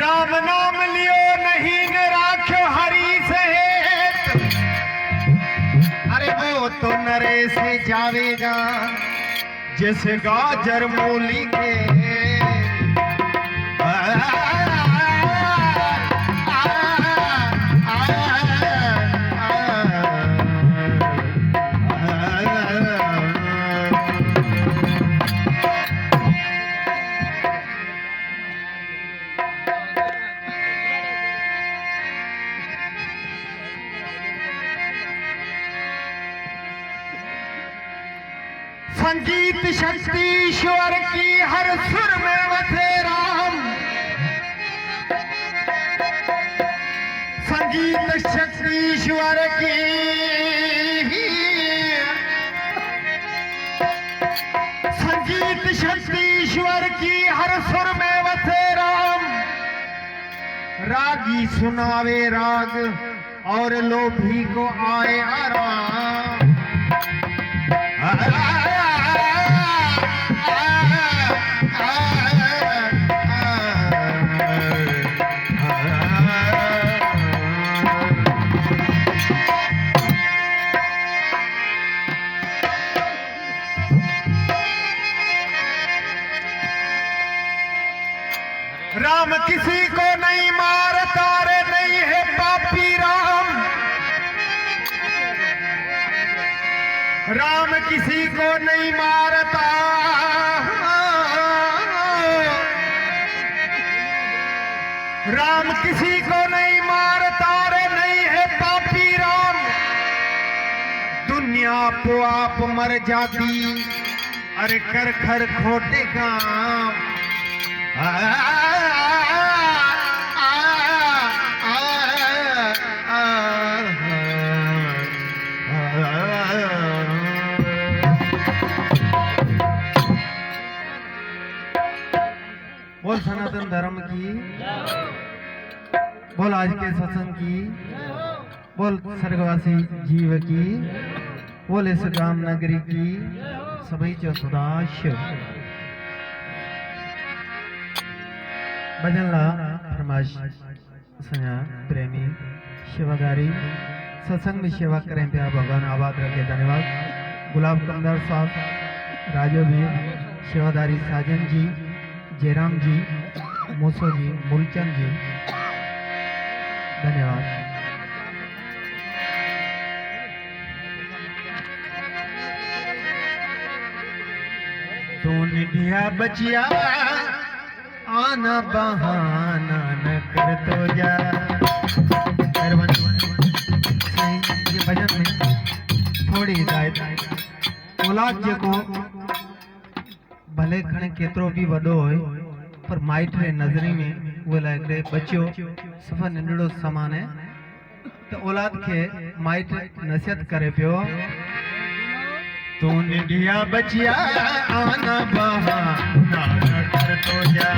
राम नाम लियो नहीं न राख्यो हरि सहेत। अरे वो तो नरे से जावेगा जैसे गाजर मूली के। संगीत शक्ति ईश्वर की हर सुर में वसे राम। संगीत शक्ति ईश्वर की संगीत शक्ति ईश्वर की हर सुर में वसे राम। रागी सुनावे राग और लोभी को आए आराम। राम किसी को नहीं मारता रे नहीं है पापी राम। राम किसी को नहीं मारता। राम किसी को नहीं मारता रे नहीं है पापी राम। दुनिया को आप मर जाती अरे कर खर खोटे काम। बोल सनातन धर्म की, बोल आज के सत्संग की, बोल स्वर्गवासी जीव की, बोल इस गाम नगरी की सभी च सदाशिव। भजनला फरमाइश सया प्रेमी सेवादारी सत्संग में सेवा करें प्यार भगवान आबाद रखे। धन्यवाद। गुलाब कमदार साहब, राजो भी सेवादारी, साजन जी, जयराम जी, मोसो जी, मूलचंद जी, धन्यवाद। तू निधिया बचिया आना बहाना न कर तो जा। ये भजन में थोड़ी हिदायत। औलाद जेको भले खणे केतिरो भी वॾो होए पर माइट रे नज़री में उहे लाइ हिकिड़े बचियो सफ़ा नंढड़ो समान है। तो औलाद के माइट नसीहत करे पियो, तू निधिया बचिया आना बहाना न कर तो जा।